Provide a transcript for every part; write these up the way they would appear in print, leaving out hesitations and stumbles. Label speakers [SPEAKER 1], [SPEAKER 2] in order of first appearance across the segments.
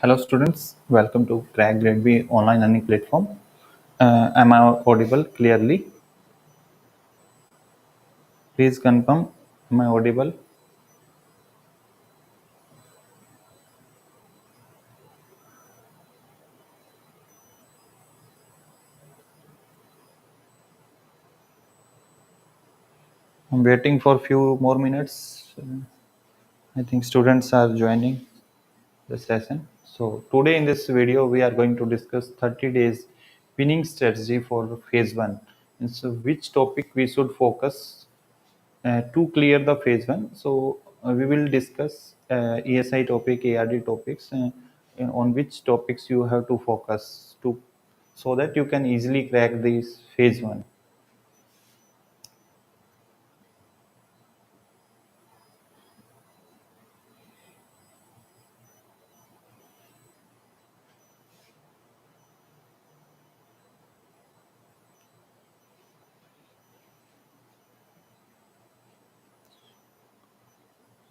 [SPEAKER 1] Hello students, welcome to Crack Grade B online learning platform. Am I audible clearly? Please confirm, am I audible? I'm waiting for few more minutes. I think students are joining the session. So today in this video, we are going to discuss 30 days winning strategy for phase 1. And so which topic we should focus to clear the phase 1. So we will discuss ESI topic, ARD topics, on which topics you have to focus to so that you can easily crack this phase 1.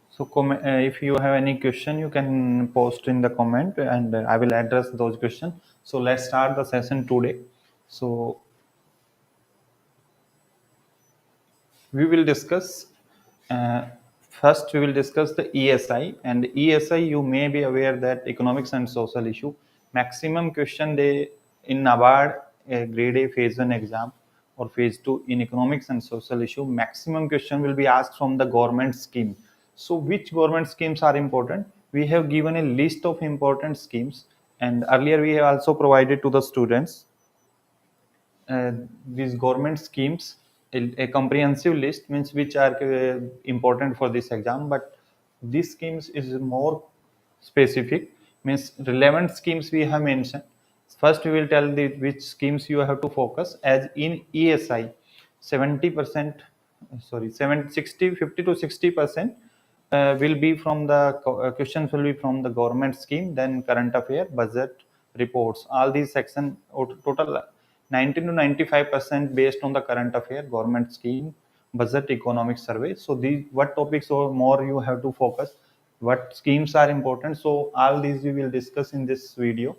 [SPEAKER 1] So if you have any question, you can post in the comment and I will address those questions. So let's start the session today. So we will discuss uh, first we will discuss the ESI, and ESI you may be aware that economics and social issue maximum question day in NABARD grade A phase 1 exam or phase 2 in economics and social issue, maximum question will be asked from the government scheme. So which government schemes are important? We have given a list of important schemes, and earlier we have also provided to the students uh, these government schemes, a comprehensive list means which are important for this exam, but these schemes is more specific, means relevant schemes we have mentioned. First we will tell the which schemes you have to focus. As in ESI, 70%, sorry, 7 60 50 to 60% will be from the questions will be from the government scheme, then current affair, budget, reports, all these section total 19 to 95% based on the current affair, government scheme, budget, economic survey. So these what topics or more you have to focus, what schemes are important. So all these we will discuss in this video.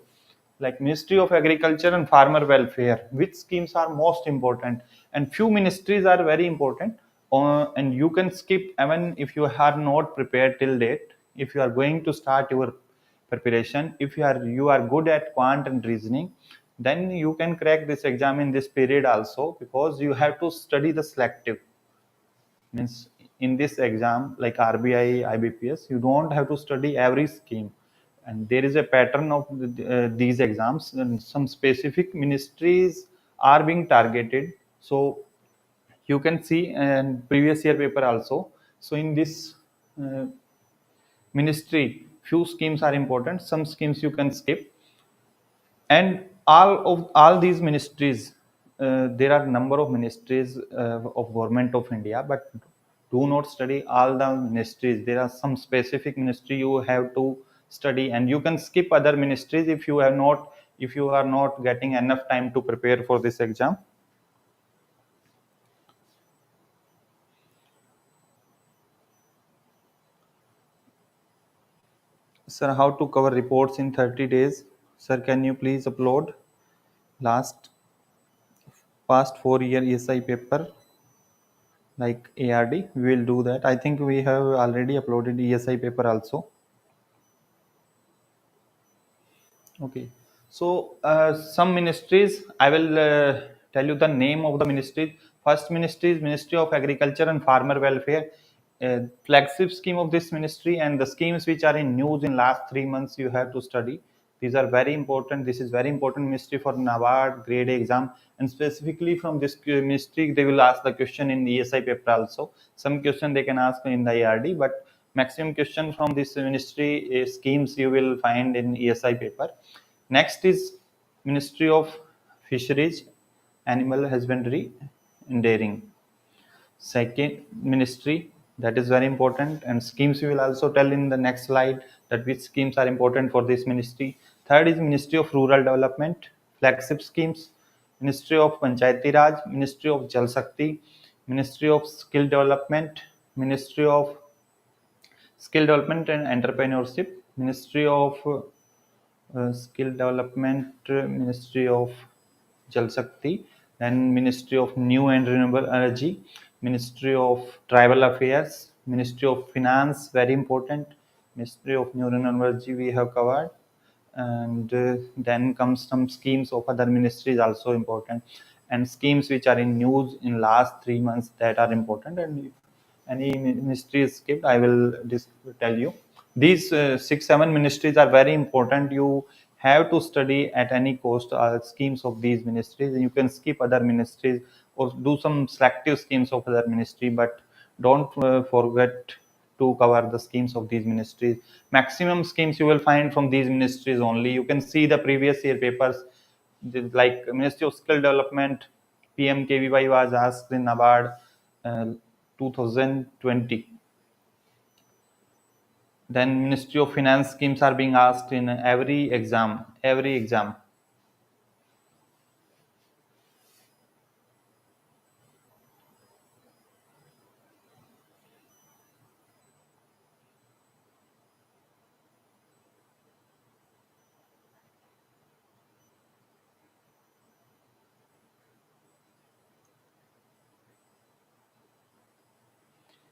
[SPEAKER 1] Like Ministry of Agriculture and Farmer Welfare, which schemes are most important, and few ministries are very important, and you can skip even if you are not prepared till date. If you are going to start your preparation, if you are good at quant and reasoning, then you can crack this exam in this period also, because you have to study the selective, means in this exam like RBI, IBPS, you don't have to study every scheme, and there is a pattern of these exams, and some specific ministries are being targeted. So you can see and previous year paper also. So in this uh, ministry, few schemes are important, some schemes you can skip. And all these ministries, there are number of ministries of government of India, but do not study all the ministries. There are some specific ministry you have to study, and you can skip other ministries if you are not getting enough time to prepare for this exam. Sir, how to cover reports in 30 days? Sir, can you please upload last past 4 year ESI paper like ARD? We will do that. I think we have already uploaded ESI paper also. Okay. So some ministries, I will tell you the name of the ministries. First ministry is Ministry of Agriculture and Farmer Welfare. Flagship scheme of this ministry, and the schemes which are in news in last 3 months you have to study. These are very important. This is very important ministry for NABARD Grade A exam, and specifically from this ministry they will ask the question in the ESI paper also. Some question they can ask in the ARD, but maximum question from this ministry schemes you will find in ESI paper. Next is Ministry of Fisheries, Animal Husbandry and Dairying. Second ministry, that is very important, and schemes we will also tell in the next slide that which schemes are important for this ministry. Third is Ministry of Rural Development, flagship schemes, Ministry of Panchayati Raj, Ministry of Jal Shakti, Ministry of Skill Development, Ministry of Skill Development and Entrepreneurship, Ministry of Skill Development, Ministry of Jal Shakti, then Ministry of New and Renewable Energy, Ministry of Tribal Affairs, Ministry of Finance, very important, Ministry of New and Renewable Energy we have covered, and then comes some schemes of other ministries also important, and schemes which are in news in last 3 months that are important, and if any ministry is skipped I will tell you. These 6 7 ministries are very important. You have to study at any cost schemes of these ministries, and you can skip other ministries or do some selective schemes of other ministry, but don't forget to cover the schemes of these ministries. Maximum schemes you will find from these ministries only. You can see the previous year papers, like Ministry of Skill Development, PMKVY was asked in NABARD 2020. Then Ministry of Finance schemes are being asked in every exam. Every exam.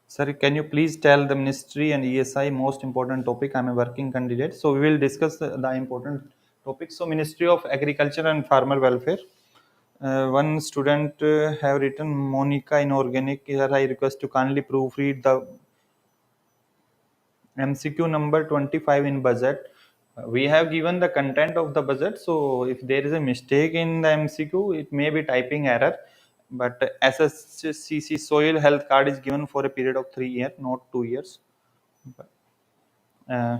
[SPEAKER 1] Sir, can you please tell the ministry and ESI most important topic? I'm a working candidate, so we will discuss the important topics. So, Ministry of Agriculture and Farmer Welfare. One student have written Monica Inorganic. Here I request to kindly proofread the MCQ number 25 in budget. We have given the content of the budget, so if there is a mistake in the MCQ, it may be typing error. But SSCC soil health card is given for a period of 3 years, not 2 years. Uh,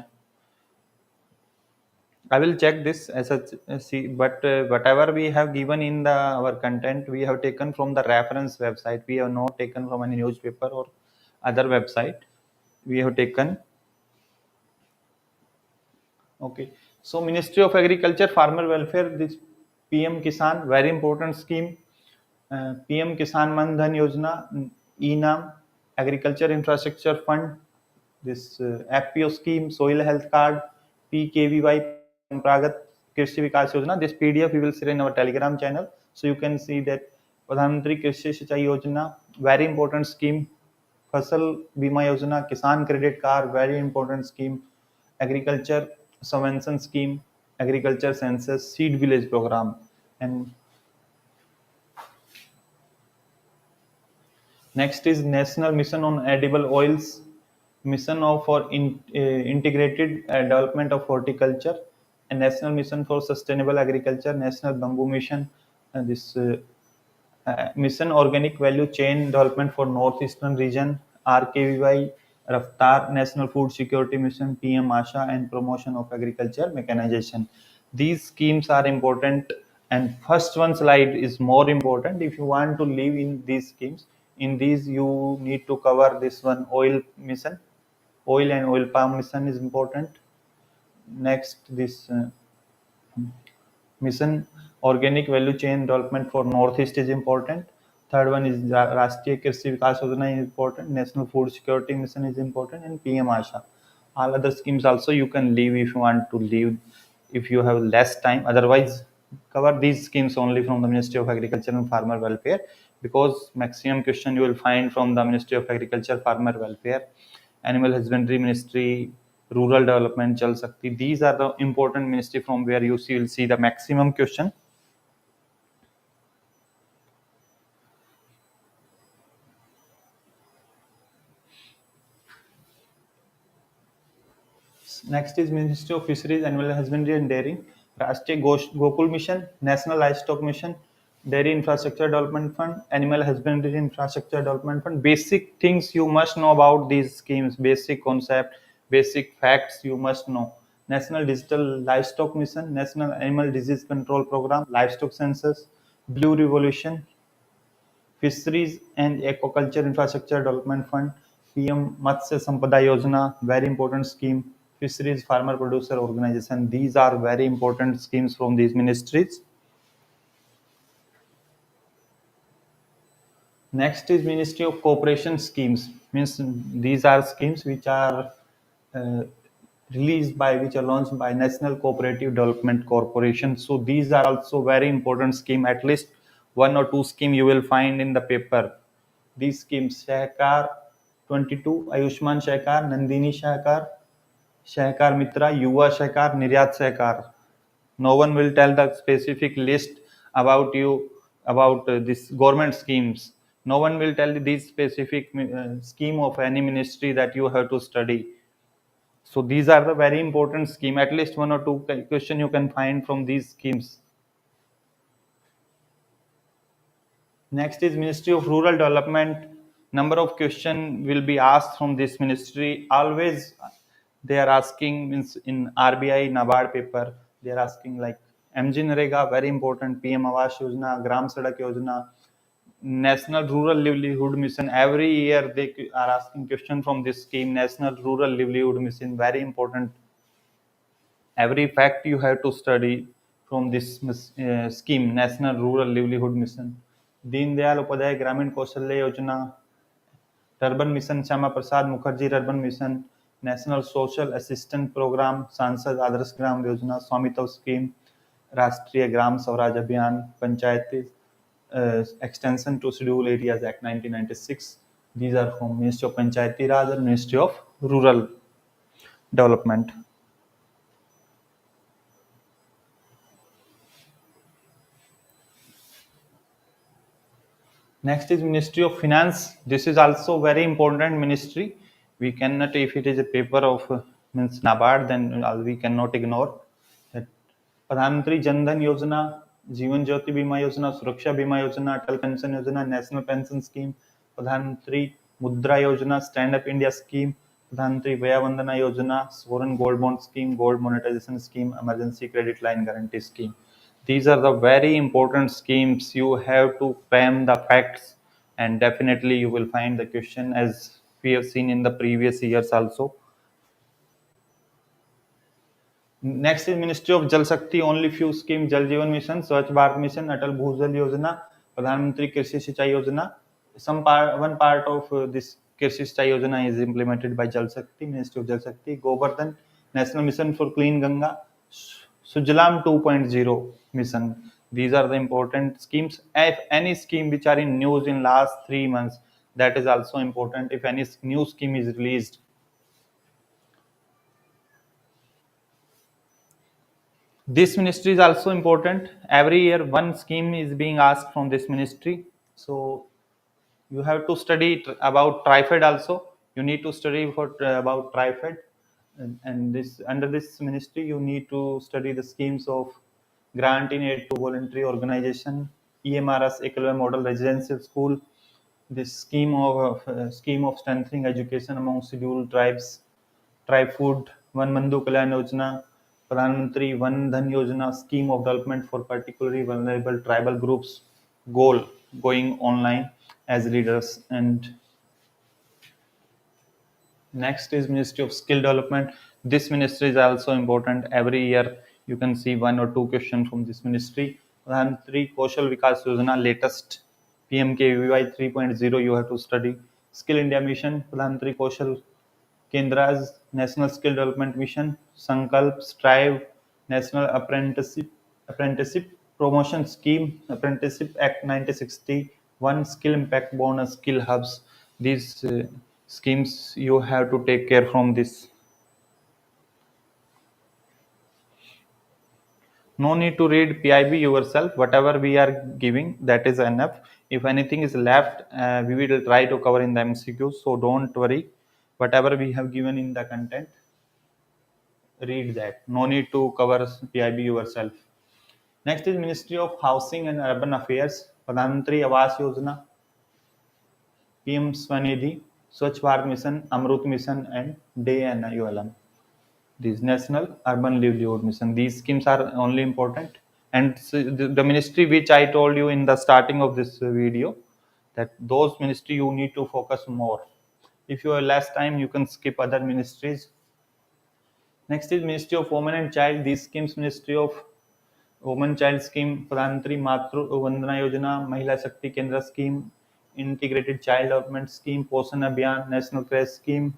[SPEAKER 1] I will check this SSC, but whatever we have given in the our content, we have taken from the reference website. We have not taken from any newspaper or other website. We have taken. Okay. So Ministry of Agriculture, Farmer Welfare, this PM Kisan, very important scheme. PM Kisan Man Dhan Yojana, ENAM, Agriculture Infrastructure Fund, this FPO scheme, Soil Health Card, PKVY, Pragat Krishi Vikas Yojana. This PDF we will share in our Telegram channel, so you can see that Pradhan Mantri Krishi Sinchai Yojana, very important scheme. Fasal Bima Yojana, Kisan Credit Card, very important scheme. Agriculture Subvention Scheme, Agriculture Census, Seed Village Program, and next is National Mission on Edible Oils, Mission for Integrated Development of Horticulture, and National Mission for Sustainable Agriculture, National Bamboo Mission, and this Mission Organic Value Chain Development for Northeastern Region, RKVY, Raftar, National Food Security Mission, PM ASHA, and Promotion of Agriculture Mechanization. These schemes are important, and first one slide is more important. If you want to live in these schemes, in these you need to cover this one oil mission, oil and oil palm mission is important. Next, this Mission Organic Value Chain Development for Northeast is important. Third one is Rashtriya Krishi Vikas Yojana is important. National Food Security Mission is important, and PM ASHA. All other schemes also you can leave if you want to leave, if you have less time. Otherwise, cover these schemes only from the Ministry of Agriculture and Farmer Welfare, because maximum question you will find from the Ministry of Agriculture, Farmer Welfare, Animal Husbandry Ministry, Rural Development, Jal Shakti. These are the important ministry from where you will see the maximum question. Next is Ministry of Fisheries, Animal Husbandry and Dairy, Rashtriya Gokul Mission, National Livestock Mission, Dairy Infrastructure Development Fund, Animal Husbandry Infrastructure Development Fund. Basic things you must know about these schemes, basic concept, basic facts you must know. National Digital Livestock Mission, National Animal Disease Control Program, Livestock Census, Blue Revolution, Fisheries and Aquaculture Infrastructure Development Fund, PM Matsya Sampada Yojana, very important scheme. Fisheries Farmer Producer Organization. These are very important schemes from these ministries. Next is Ministry of Cooperation Schemes. Means these are schemes which are uh, released by, which are launched by National Cooperative Development Corporation. So these are also very important scheme. At least one or two scheme you will find in the paper. These schemes: Shahkar 22, Ayushman Shahkar, Nandini Shahkar, Shahkar Mitra, Yuva Shahkar, Niryat Shahkar. No one will tell the specific list about you, about this government schemes. No one will tell this specific scheme of any ministry that you have to study. So these are the very important scheme. At least one or two question you can find from these schemes. Next is Ministry of Rural Development. Number of question will be asked from this ministry. Always they are asking, means in RBI NABARD paper, they are asking like MG Narega, very important, PM Awas Yojana, Gram Sadak Yojana, National Rural Livelihood Mission. Every year they are asking question from this scheme. National Rural Livelihood Mission, very important. Every fact you have to study from this scheme, National Rural Livelihood Mission. Deen Dayal Upadhyay Gramin Kaushalya Yojana, Urban Mission Shama Prasad Mukherjee Urban Mission, National Social Assistance Program, Sansad Adarsh Gram Yojana, Swamitav Scheme, Rashtriya Gram Swaraj Abhiyan, Panchayati Extension to Scheduled Areas Act 1996. These are from Ministry of Panchayati Raj and Ministry of Rural Development. Next is Ministry of Finance. This is also very important ministry. We cannot, if it is a paper of means NABARD, then we cannot ignore that. Pradhan Mantri Jan Dhan Yojana, Jeevan Jyoti Bima Yojana, Suraksha Bima Yojana, Atal Pension Yojana, National Pension Scheme, Pradhan Mantri Mudra Yojana, Stand Up India Scheme, Pradhan Mantri Vaya Vandana Yojana, Sovereign Gold Bond Scheme, Gold Monetization Scheme, Emergency Credit Line Guarantee Scheme. These are the very important schemes. You have to cram the facts, and definitely you will find the question, as we have seen in the previous years also. Next is Ministry of Jal Shakti. Only few schemes: Jal Jeevan Mission, Swachh Bharat Mission, Atal Bhujal Yojana, Pradhan Mantri Krishi Sinchai Yojana. One part of this Krishi Sinchai Yojana is implemented by Jal Shakti, Ministry of Jal Shakti. Govardhan National Mission for Clean Ganga, Sujlam 2.0 mission. These are the important schemes. If any scheme which are in news in last 3 months, that is also important. If any new scheme is released, this ministry is also important. Every year one scheme is being asked from this ministry. So you have to study about TriFed also. You need to study for about TriFed, and this under this ministry you need to study the schemes of grant in aid to voluntary organization, EMRS Equal Model Residential School, this scheme of strengthening education among scheduled tribes, Tribe Food, One Bandhu Kalyan Yojana, Pradhan Mantri One Dhan Yojana, scheme of development for particularly vulnerable tribal groups, goal going online as leaders. And next is Ministry of Skill Development. This ministry is also important. Every year you can see one or two questions from this ministry. Pradhan Mantri Kaushal Vikas Yojana, latest PMKVY 3.0 you have to study. Skill India Mission, Pradhan Mantri Kaushal Kendra's National Skill Development Mission, Sankalp, Strive, National Apprenticeship Promotion Scheme, Apprenticeship Act 1960, One Skill Impact Bonus, Skill Hubs. These schemes you have to take care from this. No need to read PIB yourself. Whatever we are giving, that is enough. If anything is left, we will try to cover in the MCQ. So don't worry. Whatever we have given in the content, read that. No need to cover PIB yourself. Next is Ministry of Housing and Urban Affairs, Pradhan Mantri Awas Yojana, PM Swanidhi, Swachh Bharat Mission, Amrut Mission, and DNIULM. These National Urban Livelihood Mission. These schemes are only important. And so the ministry which I told you in the starting of this video, that those ministry you need to focus more. If you have less time, you can skip other ministries. Next is Ministry of Women and Child. These schemes: Ministry of Women Child Scheme, Pradhan Mantri Matru Vandana Yojana, Mahila Shakti Kendra Scheme, Integrated Child Development Scheme, Poshan Abhiyan, National Crèche Scheme,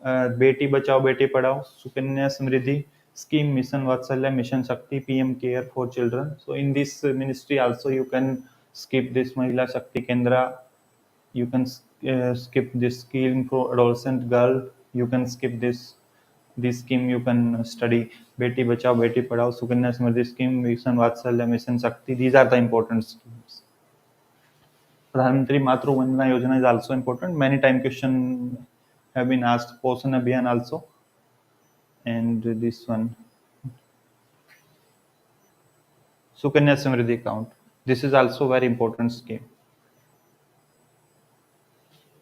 [SPEAKER 1] Beti Bachao Beti Padhao, Sukanya Samriddhi scheme, mission vatsalya, mission shakti, pm care for children. So in this ministry also you can skip this mahila shakti kendra, you can skip this scheme for adolescent girl, you can skip this scheme, you can study beti bachao beti padhao, sukanya samriddhi scheme, mission vatsalya, mission shakti. These are the important schemes. pradhan mantri matru vandana yojana is also important. Many time question have been asked. Poshan abhiyan also, and this one sukanya samriddhi account, this is also very important scheme.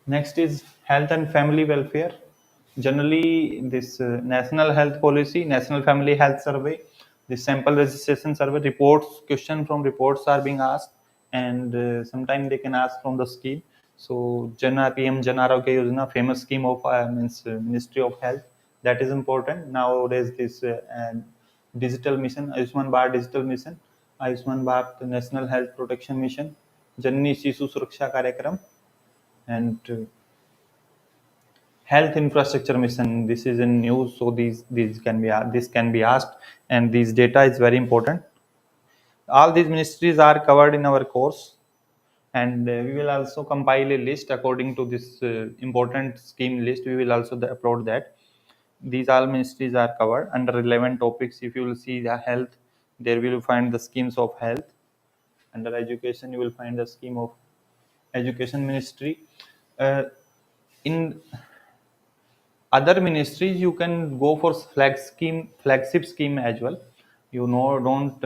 [SPEAKER 1] Next is health and family welfare. Generally, this National Health Policy, National Family Health Survey, the sample registration survey reports, question from reports are being asked, and sometimes they can ask from the scheme. So, PM Jan Arogya Yojana, famous scheme of means Ministry of Health, that is important. Nowadays, this digital mission, Ayushman Bharat digital mission, Ayushman Bharat National Health Protection Mission, Janani Shishu Suraksha Karyakram, and health infrastructure mission. This is in news, so these can be this can be asked, and this data is very important. All these ministries are covered in our course, and we will also compile a list according to this important scheme list. We will also upload that. These all ministries are covered under relevant topics. If you will see the health, there will find the schemes of health. Under education, you will find the scheme of education ministry. In other ministries you can go for flagship scheme as well. Don't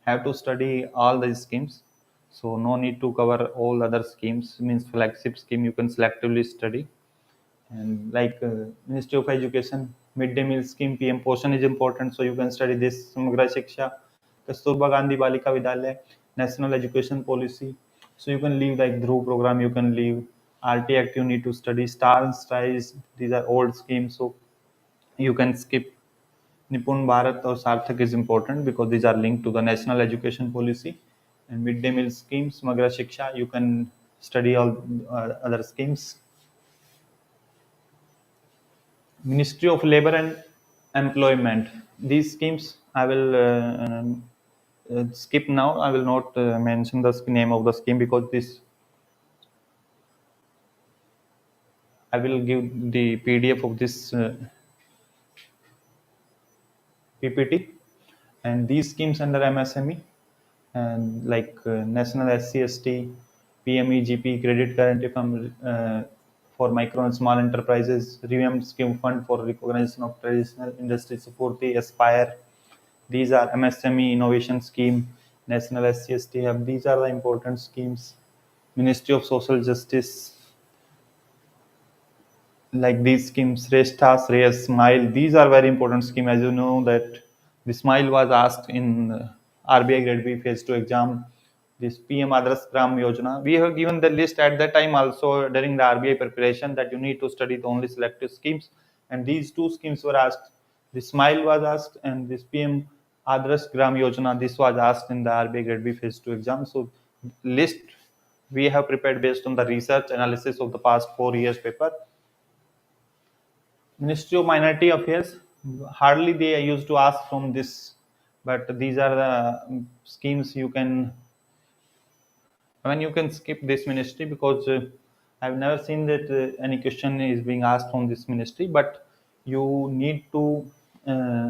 [SPEAKER 1] have to study all these schemes, so no need to cover all other schemes. Means flagship scheme you can selectively study, and like Ministry of Education midday meal scheme, PM portion is important, so you can study this. Samagra Shiksha, Kasturba Gandhi Balika Vidyalaya, National Education Policy, so you can leave like Dhruv program, you can leave RT Act, you need to study Star and Strides, these are old schemes, so you can skip. Nipun Bharat or Sarthak is important because these are linked to the National Education Policy. And midday meal schemes, Samagra Shiksha, you can study all other schemes. Ministry of Labor and Employment. These schemes I will skip now. I will not mention the name of the scheme because this I will give the PDF of this PPT. And these schemes under MSME, and like National SC/ST, PMEGP, Credit Guarantee Fund for Micro and Small Enterprises, Revamped Scheme Fund for Recognition of Traditional Industry Support, the Aspire. These are MSME Innovation Scheme, National SC/ST Hub. These are the important schemes. Ministry of Social Justice, like these schemes, Reshta, Shreyas, Smile. These are very important schemes. As you know that the Smile was asked in RBI Grade B Phase 2 exam. This PM Adarsh Gram Yojana. We have given the list at that time also during the RBI preparation that you need to study the only selective schemes. And these two schemes were asked. The Smile was asked, and this PM Adarsh Gram Yojana, this was asked in the RBI Grade B Phase 2 exam. So list we have prepared based on the research analysis of the past 4 years paper. Ministry of Minority Affairs, hardly they used to ask from this, but these are the schemes you can. I mean, you can skip this ministry because I've never seen that any question is being asked from this ministry. But you need to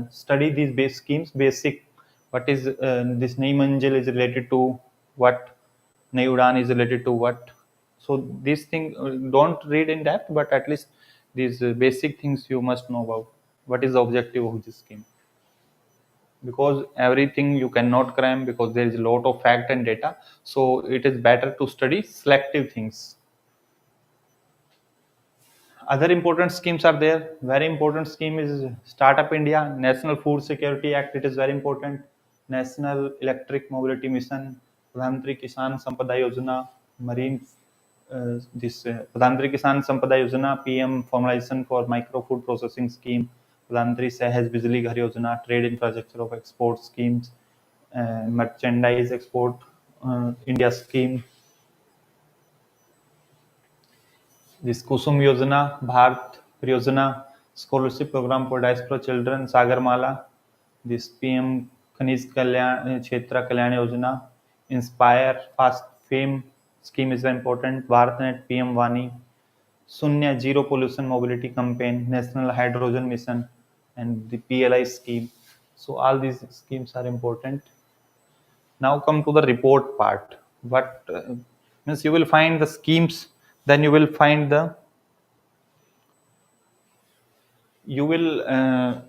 [SPEAKER 1] study these base schemes, basic. What is this Naimanjal is related to what? Nayudan is related to what? So these things don't read in depth, but at least these basic things you must know about. What is the objective of this scheme? Because everything you cannot cram because there is a lot of fact and data, so it is better to study selective things. Other important schemes are there. Very important scheme is Startup India, National Food Security Act, it is very important. National Electric Mobility Mission, Pradhan Mantri Kisan Sampada Yojana, Marine this Pradhan Mantri Kisan Sampada Yojana, PM Formalization for Micro Food Processing Scheme, Pradhan Mantri Sahaj Bijli Ghar Yojana, Trade Infrastructure of Export Schemes, Merchandise Export India Scheme, this Kusum Yojana, Bharat Priyojana scholarship program for diaspora children, Sagarmala, this PM Khanij Kalyan Kshetra Kalyan Yojana, Inspire, Fast Fame scheme is very important, BharatNet, PM Vani, Sunya Zero Pollution Mobility Campaign, National Hydrogen Mission, and the PLI scheme. So all these schemes are important. Now come to the report part. What means you will find the schemes, then you will find the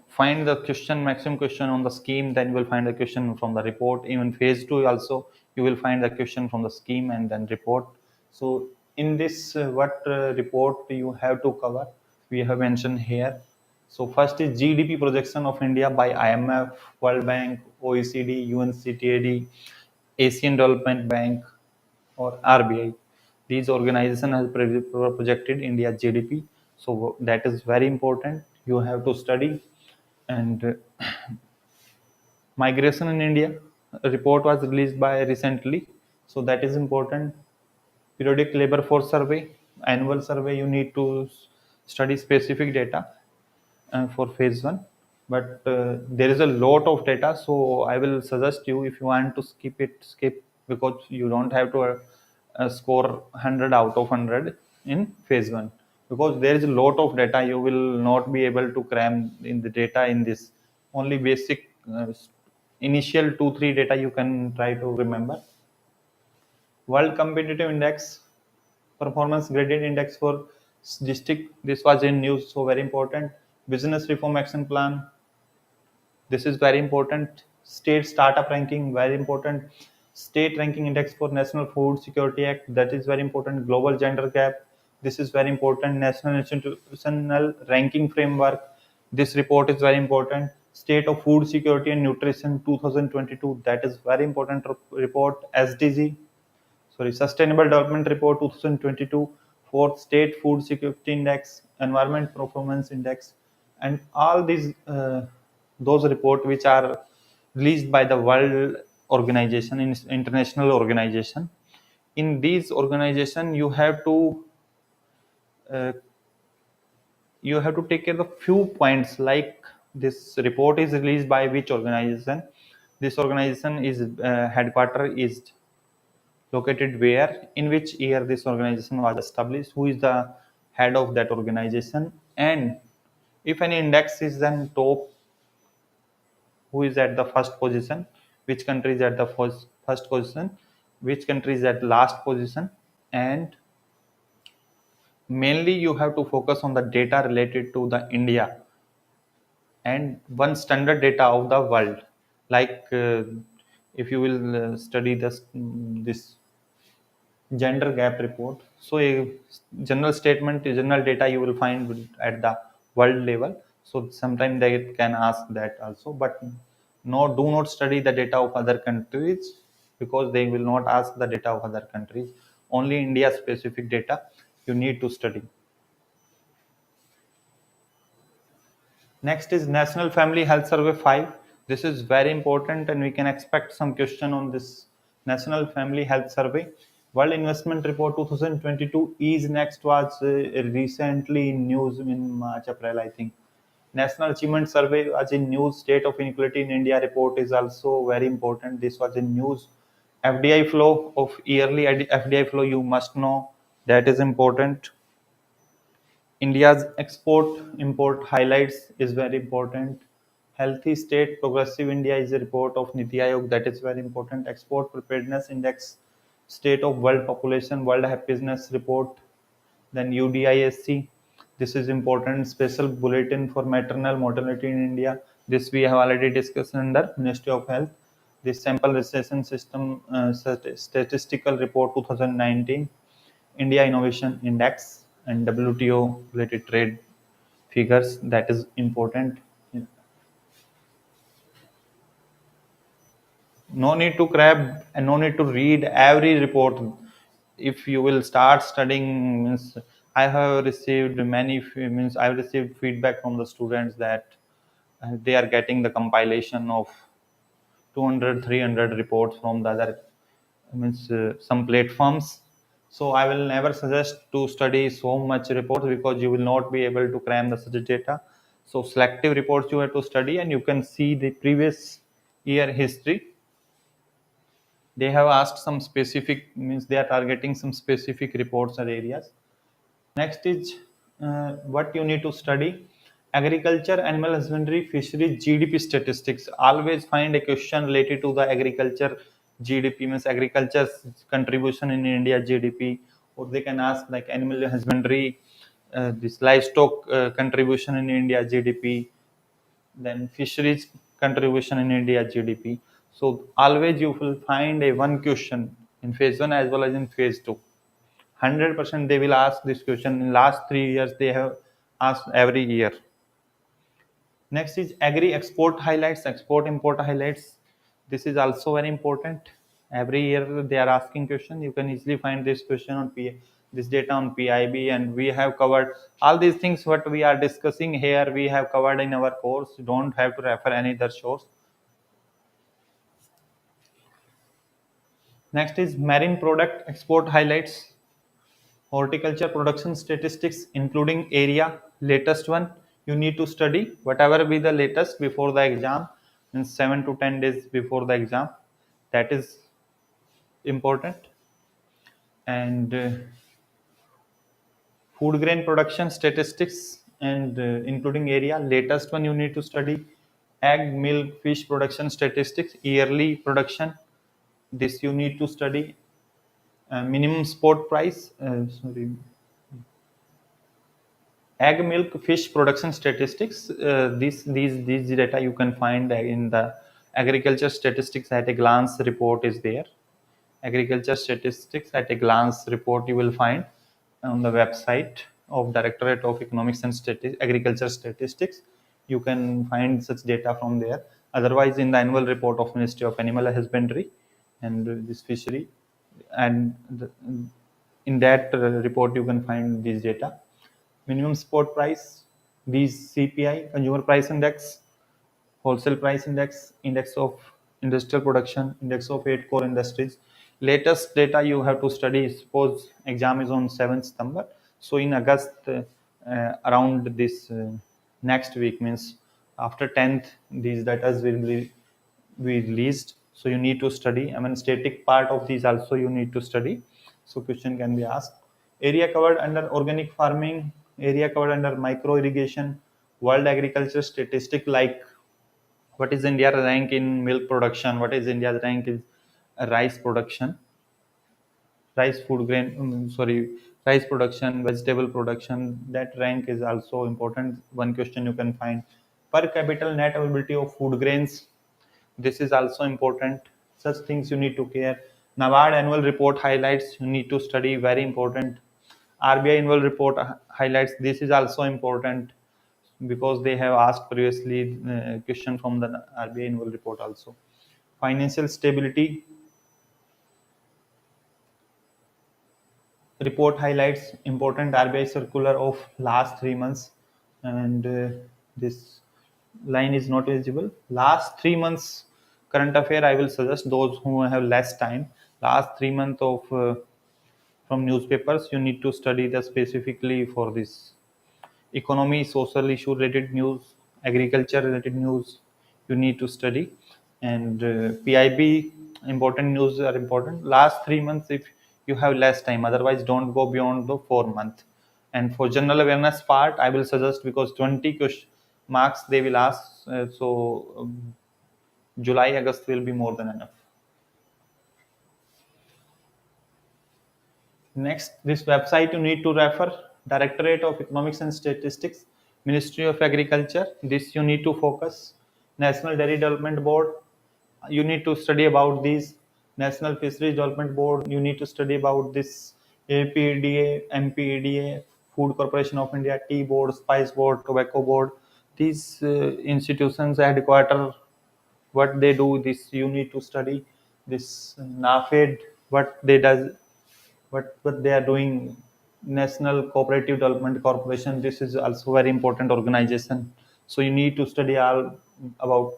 [SPEAKER 1] find the question, maximum question on the scheme, then you will find the question from the report. Even phase 2 also you will find the question from the scheme and then report. So in this what report you have to cover, we have mentioned here. So first is GDP projection of India by IMF, World Bank, OECD, UNCTAD, Asian Development Bank, or RBI. These organizations have projected India's GDP, so that is very important. You have to study. And migration in India, a report was released by recently, so that is important. Periodic labor force survey, annual survey. You need to study specific data for phase 1, but there is a lot of data, so I will suggest you, if you want to skip it, skip, because you don't have to score 100 out of 100 in phase 1, because there is a lot of data. You will not be able to cram in the data in this. Only basic initial 2 3 data you can try to remember. World Competitive Index, Performance Gradient Index for district. This was in news, so very important. Business Reform Action Plan. This is very important. State Startup Ranking, very important. State Ranking Index for National Food Security Act. That is very important. Global Gender Gap. This is very important. National Institutional Ranking Framework. This report is very important. State of Food Security and Nutrition 2022. That is very important report. SDG, Sustainable Development Report 2022, Fourth State Food Security Index, Environment Performance Index, and all these those reports which are released by the World Organization, international organization. In these organization, uh, you have to take care of few points, like this report is released by which organization. This organization is headquarter is located where, in which year this organization was established, who is the head of that organization, and if any index is then top, who is at the first position, which country is at the first position, which country is at last position. And mainly you have to focus on the data related to the India and one standard data of the world, like if you will study this gender gap report. So a general statement, a general data you will find at the world level. So sometimes they can ask that also, but no, do not study the data of other countries, because they will not ask the data of other countries. Only India specific data you need to study. Next is National Family Health Survey 5. This is very important and we can expect some question on this National Family Health Survey. World Investment Report 2022 is next, was recently in news in March, April, I think. National Achievement Survey was in news. State of Inequality in India report is also very important. This was in news. FDI flow of yearly FDI flow, you must know, that is important. India's export import highlights is very important. Healthy state progressive India is a report of Niti Aayog, that is very important. Export preparedness index, state of world population, world happiness report. Then UDISC, this is important. Special bulletin for maternal mortality in India. This we have already discussed under Ministry of Health. This sample recession system statistical report 2019. India Innovation Index and WTO related trade figures, that is important. No need to grab and no need to read every report. If you will start studying, means I have received means I have received feedback from the students that they are getting the compilation of 200 300 reports from the other, means some platforms, So I will never suggest to study so much reports because you will not be able to cram the such data. So selective reports you have to study, and you can see the previous year history. They have asked some specific, means they are targeting some specific reports or areas. Next is what you need to study: agriculture, animal husbandry, fisheries, GDP statistics. Always find a question related to the agriculture GDP, means agriculture's contribution in India GDP, or they can ask like animal husbandry, this livestock contribution in India GDP, then fisheries contribution in India GDP. So always you will find a one question in phase one as well as in phase two. 100% they will ask this question. In last 3 years they have asked every year. Next is agri export highlights, export import highlights. This is also very important. Every year they are asking question. You can easily find this question on this data on PIB, and we have covered all these things what we are discussing here. We have covered in our course. You don't have to refer any other source. Next is marine product export highlights. Horticulture production statistics including area, latest one you need to study, whatever be the latest before the exam, means 7 to 10 days before the exam, that is important. And food grain production statistics and including area, latest one you need to study. Egg, milk, fish production statistics, yearly production, this you need to study. Minimum spot price, sorry, egg, milk, fish production statistics. These data you can find in the agriculture statistics at a glance report is there. Agriculture statistics at a glance report you will find on the website of Directorate of Economics and Agriculture Statistics. You can find such data from there. Otherwise, in the annual report of Ministry of Animal Husbandry and this fishery, and in that report you can find these data. Minimum spot price, these CPI, consumer price index, wholesale price index, index of industrial production, index of 8 core industries. Latest data you have to study. Suppose exam is on 7th September, so in August, around this next week, means after 10th, these data will be released. So you need to study. I mean, static part of these also you need to study. So question can be asked. Area covered under organic farming, area covered under micro irrigation, world agriculture statistic, like what is India's rank in milk production, what is India's rank in rice production, rice food grain, rice production, vegetable production. That rank is also important. One question you can find. Per capita net availability of food grains. This is also important. Such things you need to care. NABARD annual report highlights you need to study. Very important. RBI annual report highlights. This is also important because they have asked previously question from the RBI annual report also. Financial stability report highlights important RBI circular of last 3 months, and this line is not visible. Last 3 months current affair I will suggest those who have less time. Last 3 months of from newspapers you need to study the specifically for this economy, social issue related news, agriculture related news you need to study, and PIB important news are important. Last 3 months if you have less time, otherwise don't go beyond the 4 month. And for general awareness part, I will suggest because 20 question marks they will ask, July, August will be more than enough. Next, this website you need to refer: Directorate of Economics and Statistics, Ministry of Agriculture. This you need to focus. National Dairy Development Board, you need to study about these. National Fisheries Development Board, you need to study about this. APDA, MPEDA, Food Corporation of India, Tea Board, Spice Board, Tobacco Board. These institutions headquarter, what they do, this you need to study. This NAFED, what they does, what they are doing. National Cooperative Development Corporation, this is also very important organization, so you need to study all about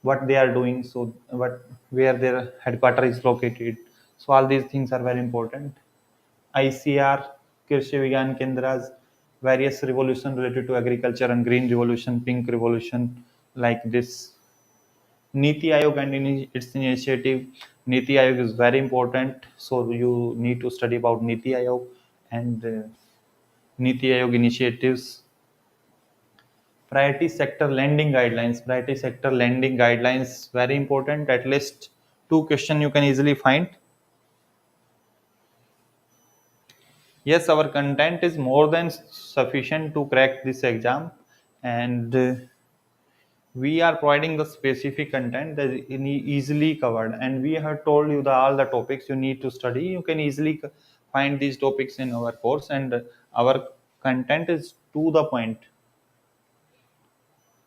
[SPEAKER 1] what they are doing, so what where their headquarters is located. So all these things are very important. ICR, Krishi Vigyan Kendras, various revolution related to agriculture and green revolution, pink revolution, like this. Niti Aayog and its initiative. Niti Aayog is very important, so you need to study about Niti Aayog and Niti Aayog initiatives. Priority sector lending guidelines. Priority sector lending guidelines, very important. At least two questions you can easily find. Yes, our content is more than sufficient to crack this exam, and we are providing the specific content that is easily covered, and we have told you the all the topics you need to study. You can easily find these topics in our course, and our content is to the point.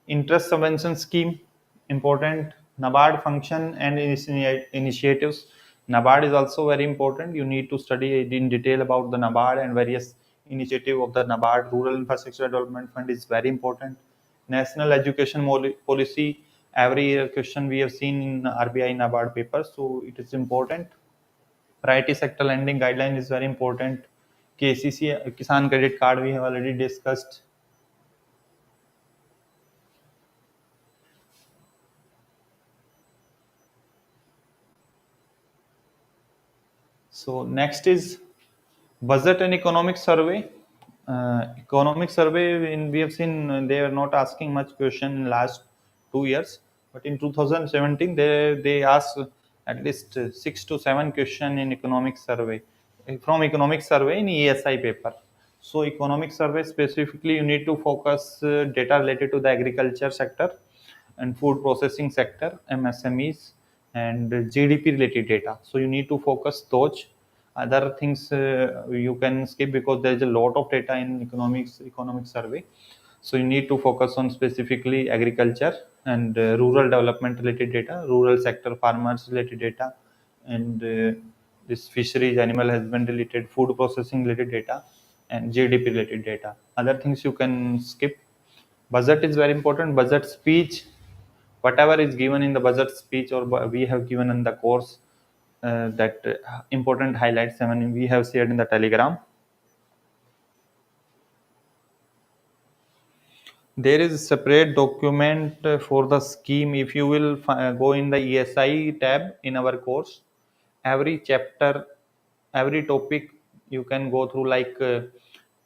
[SPEAKER 1] Interest subvention scheme, important. NABARD function and initiatives. NABARD is also very important. You need to study in detail about the NABARD and various initiative of the NABARD. Rural Infrastructure Development Fund is very important. National Education Policy, every year question we have seen in RBI NABARD paper, so it is important. Priority sector lending guideline is very important. KCC, Kisan Credit Card, we have already discussed. So next is budget and economic survey. Economic survey, we have seen they are not asking much question in last 2 years, but in 2017 they asked at least 6 to 7 question in economic survey, from economic survey in ESI paper. So economic survey specifically you need to focus data related to the agriculture sector and food processing sector, MSMEs, and GDP related data. So you need to focus those. Other things you can skip because there is a lot of data in economic survey. So you need to focus on specifically agriculture and rural development related data, rural sector farmers related data, and this fisheries, animal husbandry related, food processing related data, and GDP related data. Other things you can skip. Budget is very important. Budget speech, whatever is given in the budget speech or we have given in the course, that important highlights, I mean, we have shared in the telegram. There is a separate document for the scheme. If you will go in the ESI tab in our course, every chapter, every topic you can go through, like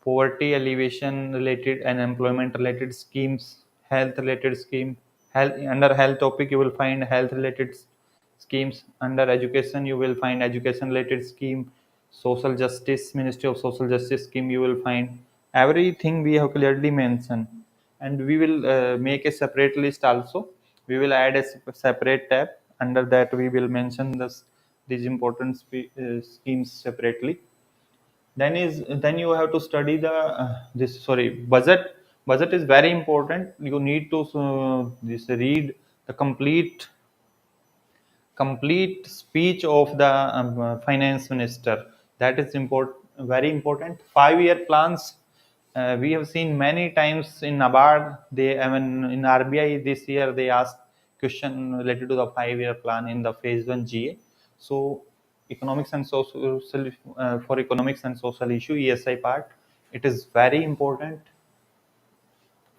[SPEAKER 1] poverty alleviation related and employment related schemes, health related scheme. Health, under health topic you will find health related schemes. Under education you will find education related scheme. Social justice, Ministry of Social Justice scheme, you will find everything we have clearly mentioned. And we will make a separate list also. We will add a separate tab. Under that we will mention these important schemes separately. Then you have to study the this sorry budget. Budget is very important. You need to this read the complete speech of the finance minister. That is important, very important. 5 year plans, we have seen many times in NABARD. They, I mean, in RBI this year they asked question related to the 5 year plan in the phase 1 GA. So economics and social, for economics and social issue ESI part, it is very important.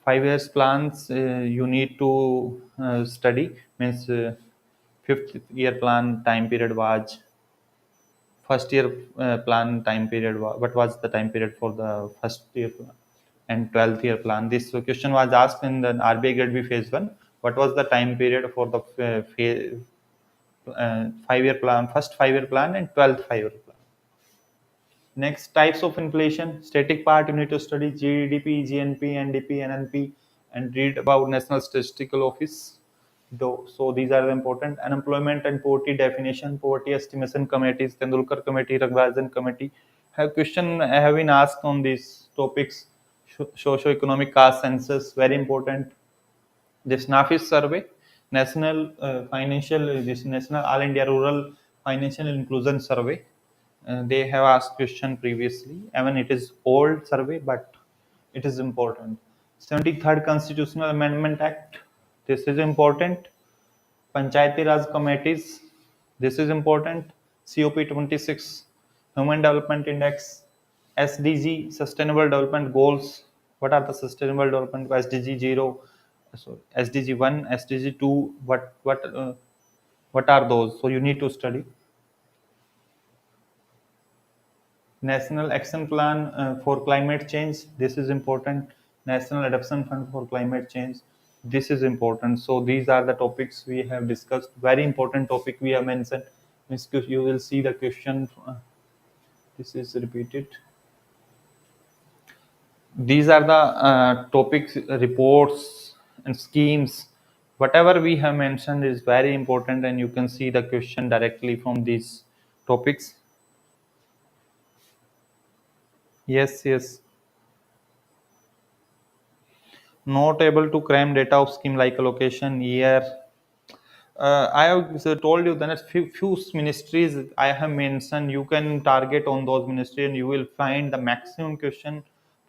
[SPEAKER 1] 5 years plans you need to study, means fifth year plan time period was, first year plan time period what was the time period for the first year plan, and 12th year plan. This question was asked in the RBI Grade B phase 1. What was the time period for the 5 year plan, first 5 year plan, and 12th 5 year plan? Next, types of inflation. Static part you need to study GDP, GNP, NDP, NNP, and read about National Statistical Office. So these are the important. Unemployment and poverty definition, poverty estimation committees, Tendulkar committee, Raghavan committee have have been asked on these topics. Socio-economic caste census, very important. This NAFIS survey, National Financial, this National All India Rural Financial Inclusion Survey. They have asked question previously. I mean, it is old survey, but it is important. 73rd Constitutional Amendment Act. This is important. Panchayati Raj committees. This is important. COP26, Human Development Index, SDG, Sustainable Development Goals. What are the Sustainable Development Goals? SDG 0, so SDG 1, SDG 2. What are those? So you need to study. National Action Plan for Climate Change. This is important. National Adoption Fund for Climate Change. This is important. So these are the topics we have discussed. Very important topic we have mentioned. You will see the question. This is repeated. These are the topics, reports, and schemes. Whatever we have mentioned is very important, and you can see the question directly from these topics. Yes, yes. Not able to cram data of scheme like allocation, year. I have told you that few ministries I have mentioned. You can target on those ministries, and you will find the maximum question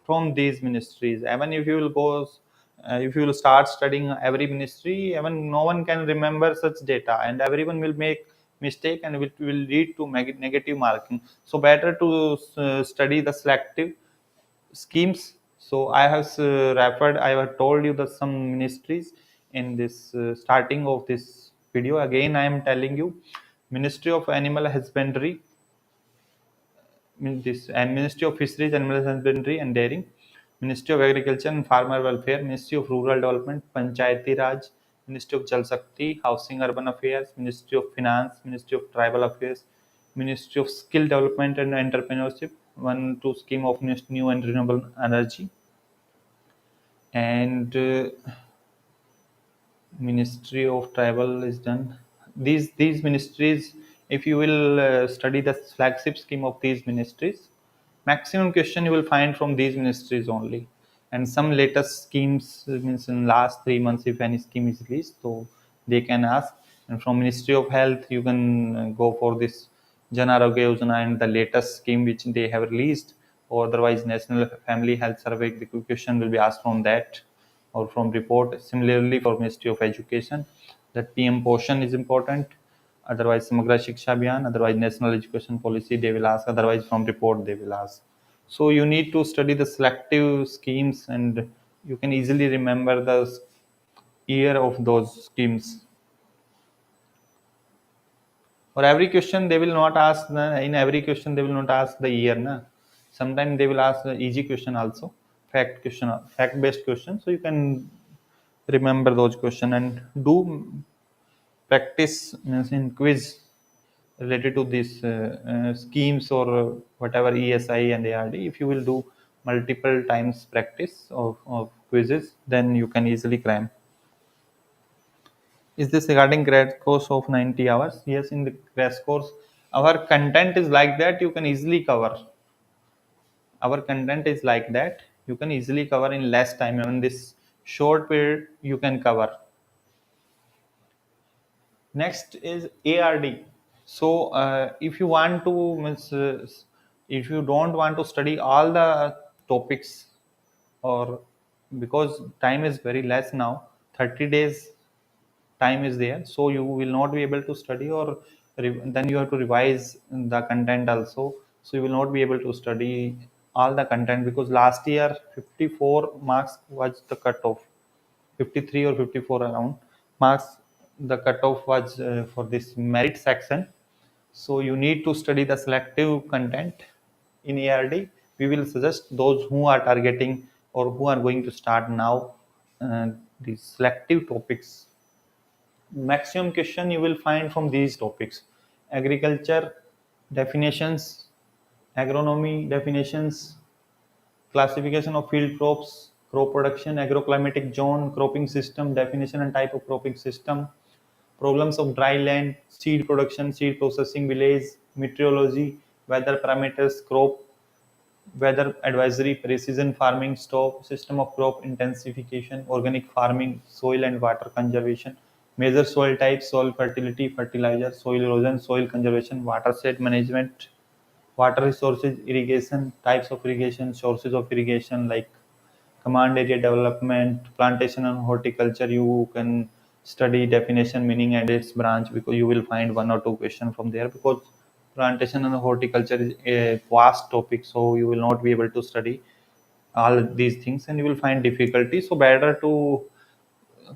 [SPEAKER 1] from these ministries. Even if you will go, if you will start studying every ministry, even no one can remember such data, and everyone will make mistake, and it will lead to negative marking. So better to study the selective schemes. So I have I have told you the some ministries in this starting of this video. Again, I am telling you, Ministry of Animal Husbandry, this and Ministry of Fisheries, Animal Husbandry and Dairying, Ministry of Agriculture and Farmer Welfare, Ministry of Rural Development, Panchayati Raj, Ministry of Jal Shakti, Housing Urban Affairs, Ministry of Finance, Ministry of Tribal Affairs, Ministry of Skill Development and Entrepreneurship, one to scheme of new and renewable energy, and Ministry of Tribal is done. These ministries, if you will study the flagship scheme of these ministries, maximum question you will find from these ministries only. And some latest schemes means in last 3 months, if any scheme is released, so they can ask. And from Ministry of Health, you can go for this Jan Arogya Yojana and the latest scheme which they have released, or otherwise National Family Health Survey. The question will be asked from that or from report. Similarly, for Ministry of Education, that PM portion is important. Otherwise, Samagra Shiksha Abhiyan, otherwise National Education Policy they will ask. Otherwise, from report they will ask. So you need to study the selective schemes, and you can easily remember the year of those schemes. For every question, they will not ask. In every question, they will not ask the year. Na? Sometimes they will ask the easy question also, fact-based question. So you can remember those question and do practice means in quiz related to these schemes or whatever ESI and ARD. If you will do multiple times practice of quizzes, then you can easily cram. Is this regarding crash course of 90 hours? Yes, in the crash course, our content is like that you can easily cover. Our content is like that you can easily cover in less time. In this short period, you can cover. Next is ARD. So if you want to if you don't want to study all the topics, or because time is very less now, 30 days time is there, so you will not be able to study, or then you have to revise the content also. So you will not be able to study all the content, because last year 54 marks was the cutoff, 53 or 54 around marks the cutoff was for this merit section. So you need to study the selective content in ARD. We will suggest those who are targeting or who are going to start now these selective topics. Maximum question you will find from these topics: agriculture definitions, agronomy definitions, classification of field crops, crop production, agroclimatic zone, cropping system definition and type of cropping system, problems of dry land, seed production, seed processing, village, meteorology, weather parameters, crop, weather advisory, precision farming, stop, system of crop intensification, organic farming, soil and water conservation, major soil types, soil fertility, fertilizer, soil erosion, soil conservation, watershed management, water resources, irrigation, types of irrigation, sources of irrigation like command area development, plantation and horticulture. You can study definition, meaning and its branch, because you will find one or two questions from there, because plantation and horticulture is a vast topic, so you will not be able to study all these things and you will find difficulty. So better to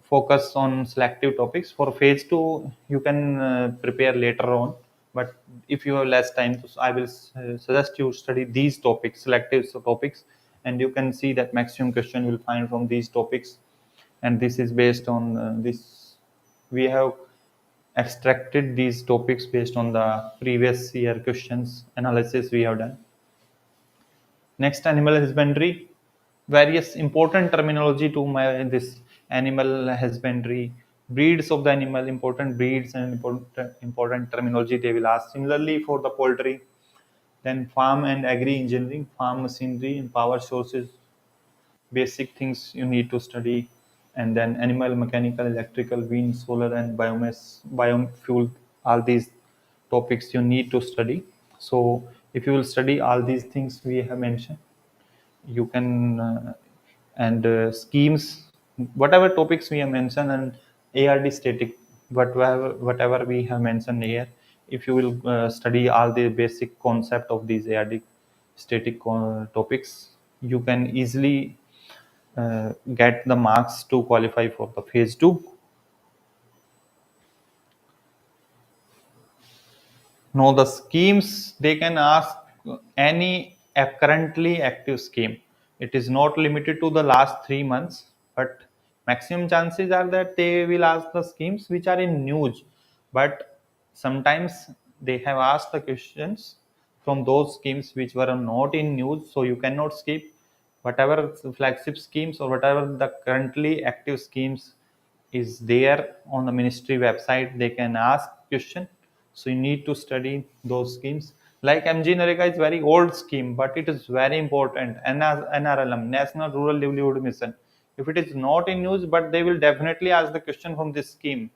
[SPEAKER 1] focus on selective topics. For phase 2 you can prepare later on, but if you have less time, so I will suggest you study these topics, selective topics, and you can see that maximum question you will find from these topics. And this is based on this, we have extracted these topics based on the previous year questions analysis we have done. Next, animal husbandry. Various important terminology to this animal husbandry. Breeds of the animal, important breeds and important terminology they will ask. Similarly for the poultry. Then farm and agri engineering, farm machinery and power sources, basic things you need to study. And then animal mechanical, electrical, wind, solar and biomass, biofuel, all these topics you need to study. So if you will study all these things we have mentioned, you can and schemes, whatever topics we have mentioned, and ard static, whatever we have mentioned here, if you will study all the basic concept of these ard static topics, you can easily get the marks to qualify for the phase 2. No, the schemes they can ask any currently active scheme. It is not limited to the last 3 months, but maximum chances are that they will ask the schemes which are in news. But sometimes they have asked the questions from those schemes which were not in news, so you cannot skip whatever flagship schemes or whatever the currently active schemes is there on the ministry website. They can ask question, so you need to study those schemes. Like MG Narega is very old scheme, but it is very important. NRLM, National Rural Livelihood Mission. If it is not in news, but they will definitely ask the question from this scheme.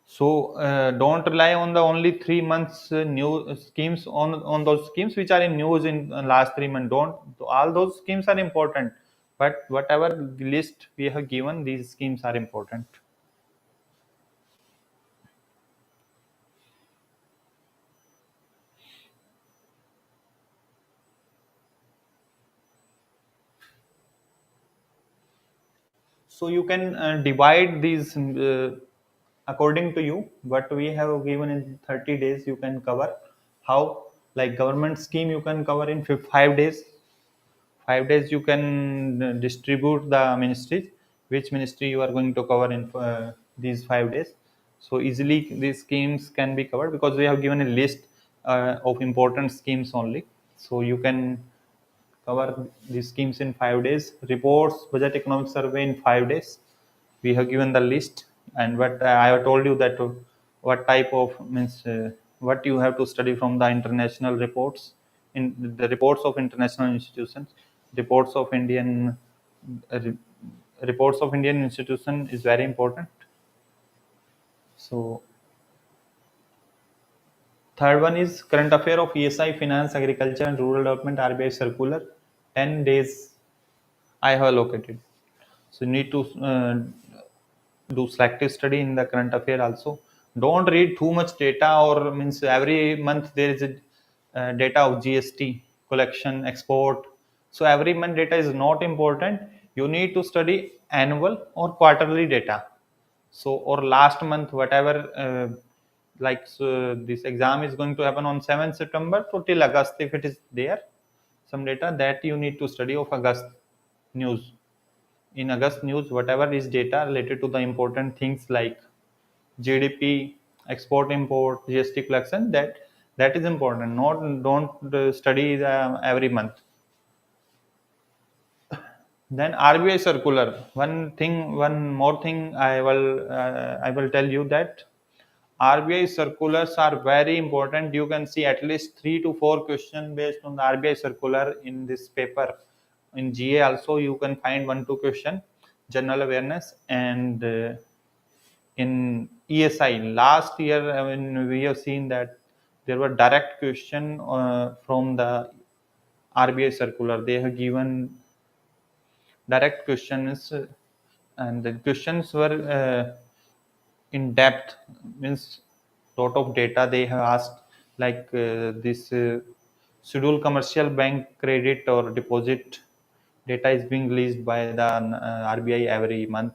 [SPEAKER 1] So don't rely on the only 3 months new schemes, on those schemes which are in news in last 3 months. Don't, all those schemes are important, but whatever list we have given, these schemes are important. So you can divide these according to you. What we have given in 30 days, you can cover. How? Like government scheme, you can cover in 5 days. 5 days you can distribute the ministries, which ministry you are going to cover in these 5 days. So easily these schemes can be covered because we have given a list of important schemes only. So you can cover these schemes in 5 days. Reports, budget economic survey in 5 days. We have given the list, and what I have told you that what type of means what you have to study from the international reports, in the reports of international institutions, reports of Indian uh, re- reports of Indian institution is very important. So third one is current affair of ESI, finance, agriculture and rural development, RBI circular. 10 days I have allocated. So you need to do selective study in the current affair also. Don't read too much data, or means every month there is a data of GST collection, export. So every month data is not important. You need to study annual or quarterly data. So or last month whatever. Like so this exam is going to happen on 7th September, so till August if it is there some data that you need to study of August news. In August news, whatever is data related to the important things like GDP, export import, GST collection, that is important. Not don't study every month. Then RBI circular. One more thing I will tell you that RBI circulars are very important. You can see at least 3 to 4 questions based on the RBI circular in this paper. In GA also you can find 1 2 question, general awareness, and in ESI last year when we have seen that there were direct question from the RBI circular. They have given direct questions, and the questions were in depth, means lot of data they have asked, like this schedule commercial bank credit or deposit data is being released by the RBI every month.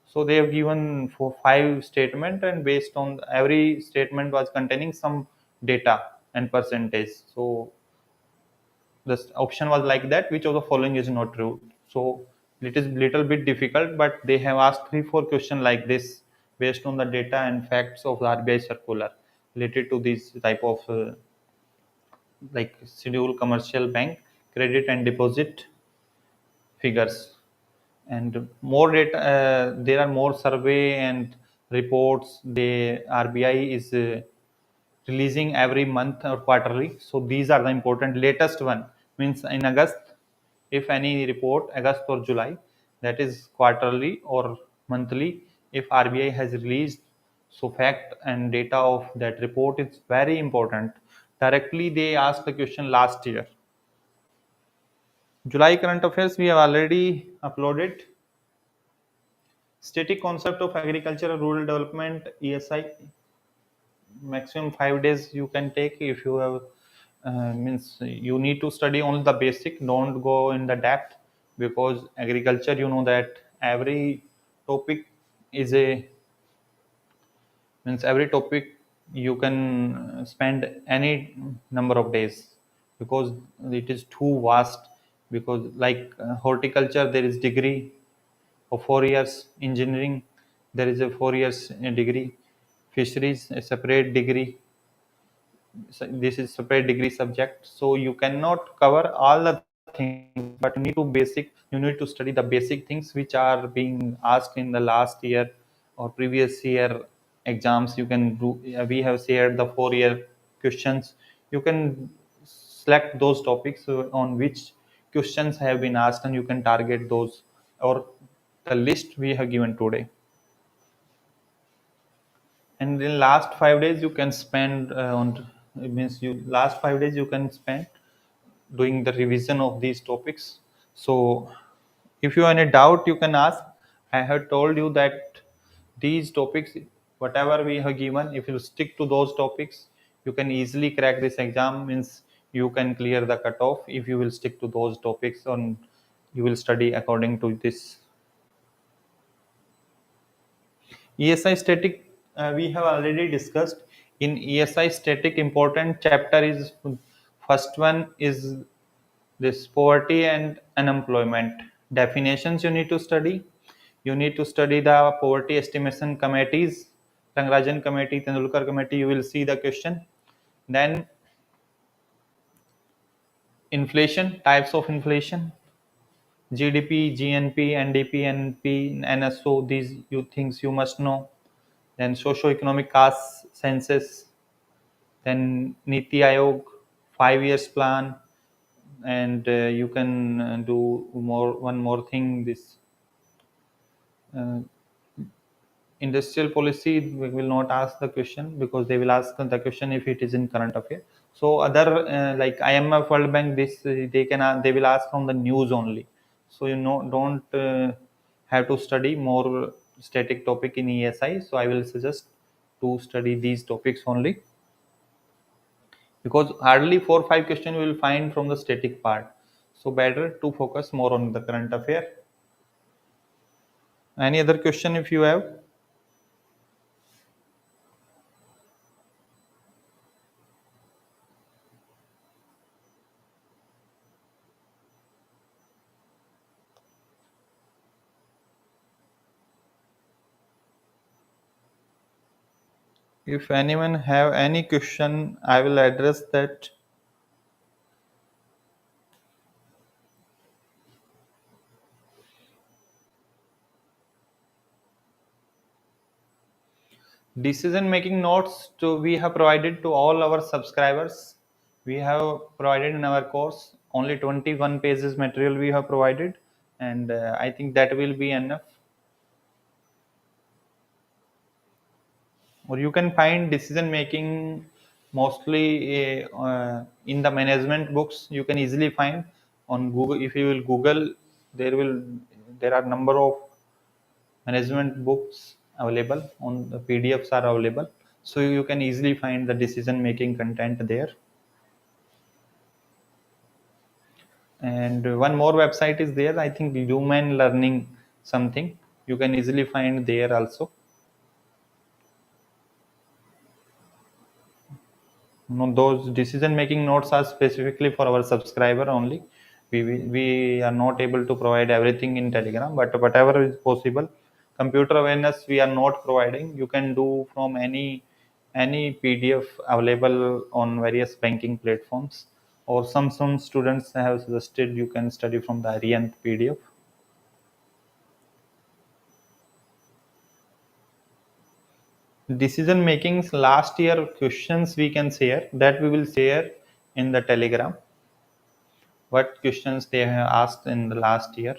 [SPEAKER 1] So they have given for 5 statement, and based on every statement was containing some data and percentage. So the option was like that, which of the following is not true. So it is little bit difficult, but they have asked 3 4 questions like this based on the data and facts of the RBI circular related to this type of like schedule commercial bank credit and deposit figures. And more data, there are more survey and reports the RBI is releasing every month or quarterly. So these are the important latest one, means in August, if any report August or July, that is quarterly or monthly, if RBI has released, so fact and data of that report is very important. Directly they asked the question last year. July current affairs we have already uploaded. Static concept of agriculture and rural development, ESI, maximum 5 days you can take. If you have means you need to study only the basic, don't go in the depth, because agriculture, you know that every topic is a, means every topic you can spend any number of days, because it is too vast. Because like horticulture there is degree of 4 years, engineering there is a 4 years degree, fisheries a separate degree, so this is separate degree subject. So you cannot cover all the things, but you need to study the basic things which are being asked in the last year or previous year exams. You can do, we have shared the 4 year questions. You can select those topics on which questions have been asked, and you can target those, or the list we have given today. And in last 5 days you can spend on, it means you last 5 days you can spend doing the revision of these topics. So if you have any doubt you can ask. I have told you that these topics, whatever we have given, if you stick to those topics, you can easily crack this exam, means you can clear the cutoff if you will stick to those topics and you will study according to this. ESI static, we have already discussed. In ESI static, important chapter is first one is this poverty and unemployment. Definitions you need to study. You need to study the poverty estimation committees, Rangarajan committee, Tendulkar committee. You will see the question. Then inflation, types of inflation, GDP, GNP, NDP, NP, NSO. These things you must know. Then socio-economic caste census, then Niti Aayog 5 years plan, and you can do one more thing, this uh, industrial policy. We will not ask the question, because they will ask the question if it is in current affair. So other like IMF, World Bank, this they will ask from the news only. So you know, don't have to study more static topic in ESI. So I will suggest to study these topics only, because hardly 4 5 questions you will find from the static part. So better to focus more on the current affair. Any other question if you have? If anyone have any question, I will address that. Decision making notes to we have provided to all our subscribers. We have provided in our course only 21 pages material we have provided, and I think that will be enough. Or you can find decision making mostly in the management books. You can easily find on Google. If you will Google, there are number of management books available, on the PDFs are available. so you can easily find the decision making content there. And one more website is there, I think human learning something, you can easily find there also. No, those decision making notes are specifically for our subscriber only. We are not able to provide everything in Telegram, but whatever is possible, computer awareness we are not providing. You can do from any PDF available on various banking platforms, or some students have suggested you can study from the Arient PDF. Decision making's last year questions we can share, that we will share in the Telegram, what questions they have asked in the last year.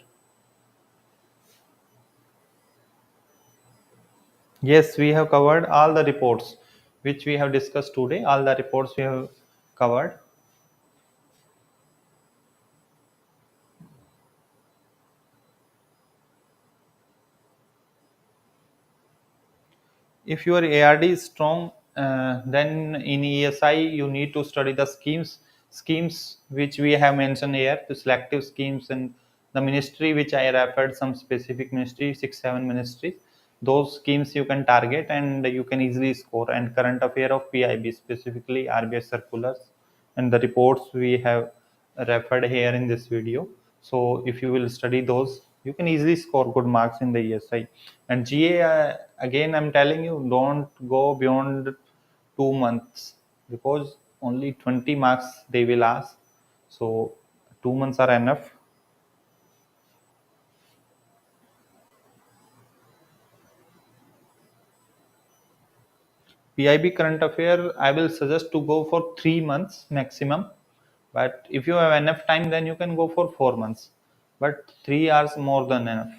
[SPEAKER 1] Yes, we have covered all the reports which we have discussed today. All the reports we have covered. If your ARD is strong, then in ESI you need to study the schemes which we have mentioned here, the selective schemes, and the ministry which I referred, some specific ministry, 6 7 ministries. Those schemes you can target and you can easily score. And current affair of PIB, specifically RBI circulars and the reports we have referred here in this video. So if you will study those, you can easily score good marks in the ESI. And GA, again I'm telling you, don't go beyond 2 months, because only 20 marks they will ask. So 2 months are enough. PIB current affair, I will suggest to go for 3 months maximum. But if you have enough time, then you can go for 4 months. But 3 hours more than enough.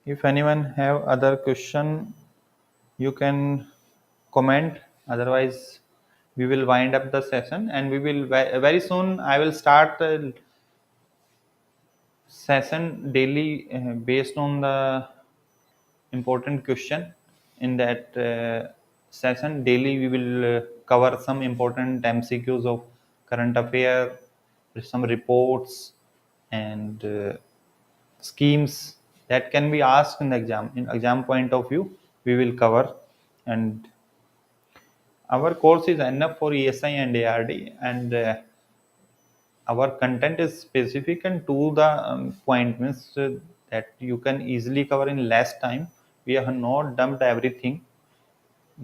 [SPEAKER 1] If anyone have other question, you can comment. Otherwise, we will wind up the session, and we will very soon. I will start a session daily based on the important question. In that session daily, we will cover some important MCQs of current affair, some reports, and schemes that can be asked in the exam. In exam point of view, we will cover. And our course is enough for ESI and ARD, and our content is specific and to the point, means that you can easily cover in less time. We have not dumped everything,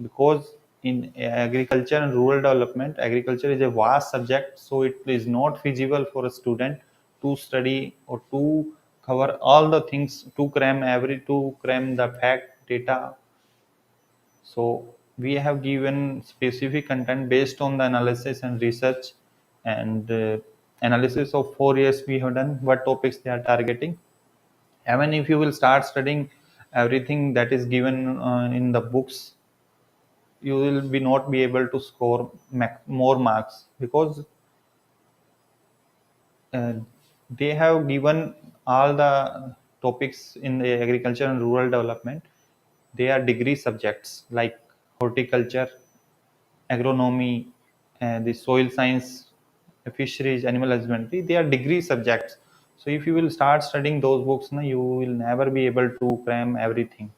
[SPEAKER 1] because in agriculture and rural development, agriculture is a vast subject, so it is not feasible for a student to study or to cover all the things, to cram the fact data. So we have given specific content based on the analysis and research, and analysis of 4 years we have done, what topics they are targeting. Even if you will start studying everything that is given in the books, you will be not be able to score more marks, because uh, they have given all the topics in the agriculture and rural development. They are degree subjects like horticulture, agronomy, the soil science, fisheries, animal husbandry. They are degree subjects. So if you will start studying those books, you will never be able to cram everything.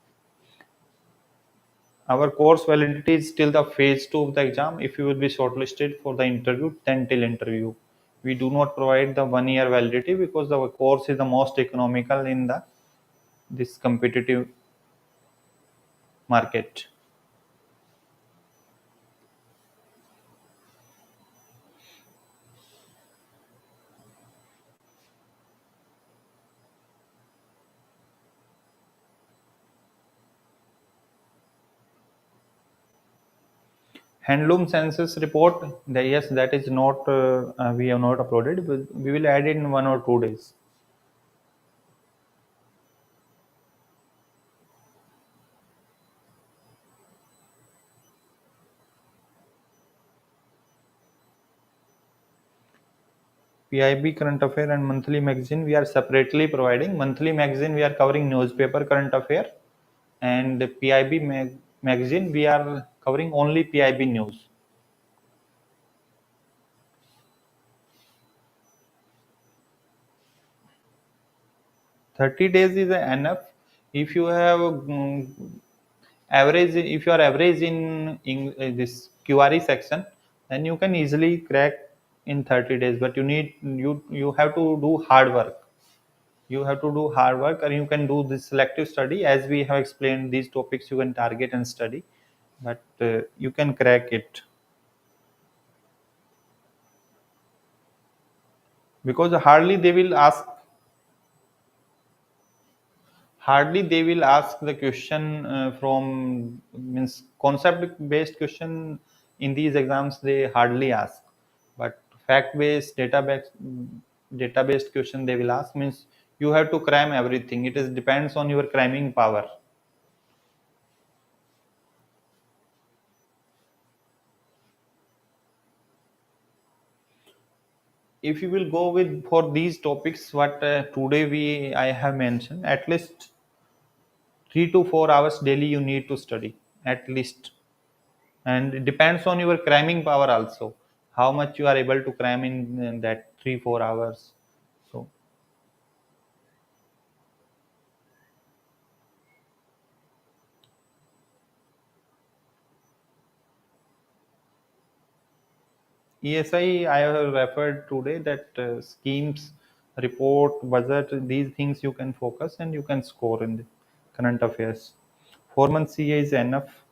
[SPEAKER 1] Our course validity is till the phase 2 of the exam. If you will be shortlisted for the interview, then till interview. We do not provide the 1 year validity, because the course is the most economical in the this competitive market. Handloom census report, yes, that is not, we have not uploaded, but we will add it in 1 or 2 days. PIB current affair and monthly magazine we are separately providing. Monthly magazine we are covering newspaper current affair, and PIB magazine we are covering only PIB news. 30 days is enough. If you have average, if you are average in this QRE section, then you can easily crack in 30 days. But you have to do hard work. You have to do hard work, or you can do this selective study. As we have explained, these topics you can target and study, but you can crack it, because hardly they will ask the question from, means concept based question in these exams they hardly ask, but fact based database question they will ask, means you have to cram everything. It is depends on your cramming power. If you will go with for these topics what today we I have mentioned, at least 3 to 4 hours daily you need to study, at least. And it depends on your cramming power also, how much you are able to cram in that 3 4 hours. So ESI I have referred today, that schemes, report, budget, these things you can focus and you can score in the current affairs. 4 month CA is enough.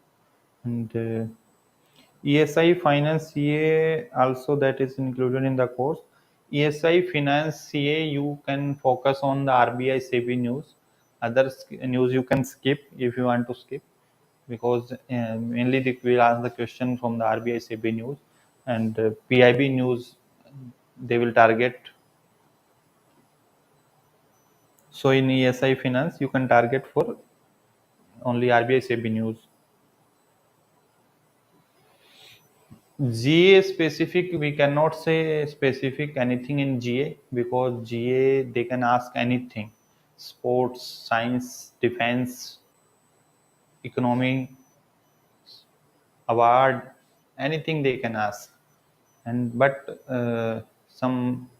[SPEAKER 1] And ESI Finance CA also, that is included in the course. ESI Finance CA you can focus on the RBI SEBI news. Other news you can skip if you want to skip, because mainly they will ask the question from the RBI SEBI news, and PIB news they will target. So in ESI Finance you can target for only RBI SEBI news. GA specific, we cannot say specific anything in GA, because GA they can ask anything: sports, science, defense, economy, award, anything they can ask. And but some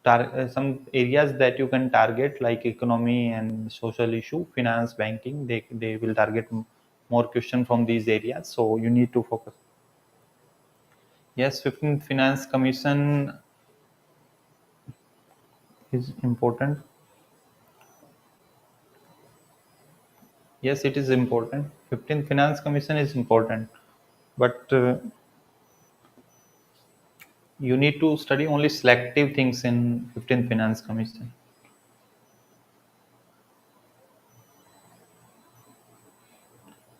[SPEAKER 1] areas that you can target, like economy and social issue, finance, banking, they will target more question from these areas. So you need to focus. Yes, 15th Finance Commission is important. Yes, it is important. 15th Finance Commission is important, but you need to study only selective things in 15th Finance Commission.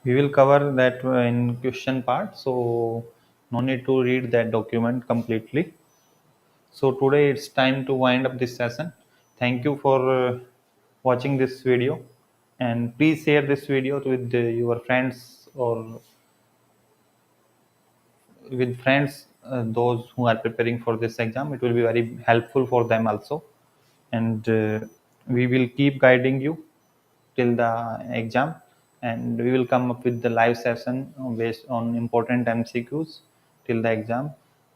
[SPEAKER 1] We will cover that in question part, so no need to read that document completely. So today it's time to wind up this session. Thank you for watching this video, and please share this video with your friends, or with friends, those who are preparing for this exam. It will be very helpful for them also. And we will keep guiding you till the exam, and we will come up with the live session based on important MCQs till the exam.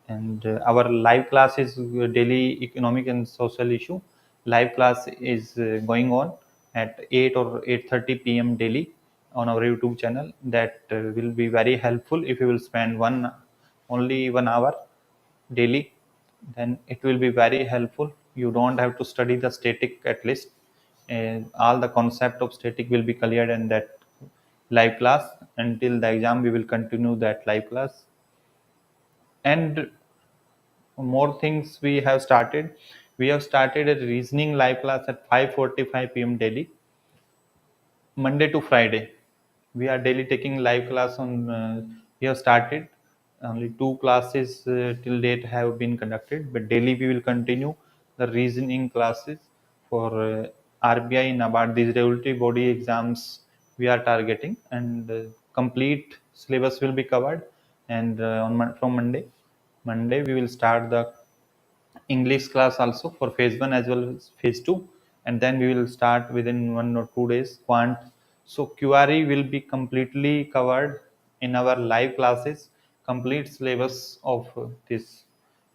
[SPEAKER 1] And our live class is daily economic and social issue. Live class is going on at 8 or 8:30 p.m. daily on our YouTube channel. That will be very helpful. If you will spend only 1 hour daily, then it will be very helpful. You don't have to study the static, at least all the concept of static will be cleared in that live class. Until the exam we will continue that live class. And more things we have started a reasoning live class at 5:45 p.m. daily, Monday to Friday. We are daily taking live class on we have started Only two classes till date have been conducted, but daily we will continue the reasoning classes for RBI NABARD, these regulatory body exams we are targeting, and complete syllabus will be covered. And from Monday we will start the English class also for phase 1 as well as phase 2, and then we will start within 1 or 2 days quant. So QRE will be completely covered in our live classes. Complete syllabus of this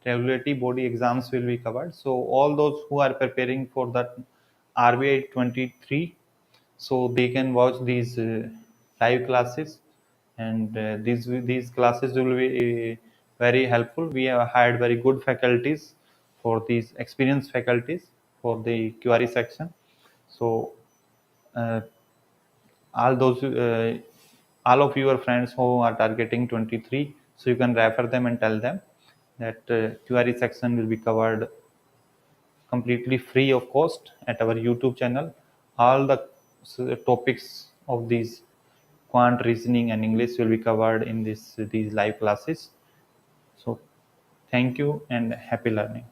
[SPEAKER 1] regulatory body exams will be covered. So all those who are preparing for that RBI 23, so they can watch these live classes, and these classes will be very helpful. We have hired very good faculties for these experienced faculties for the QRE section. So uh, all those all of your friends who are targeting 23, so you can refer them and tell them that QRE section will be covered completely free of cost at our YouTube channel. All the topics of these quant, reasoning, and English will be covered in these live classes. So, thank you and happy learning.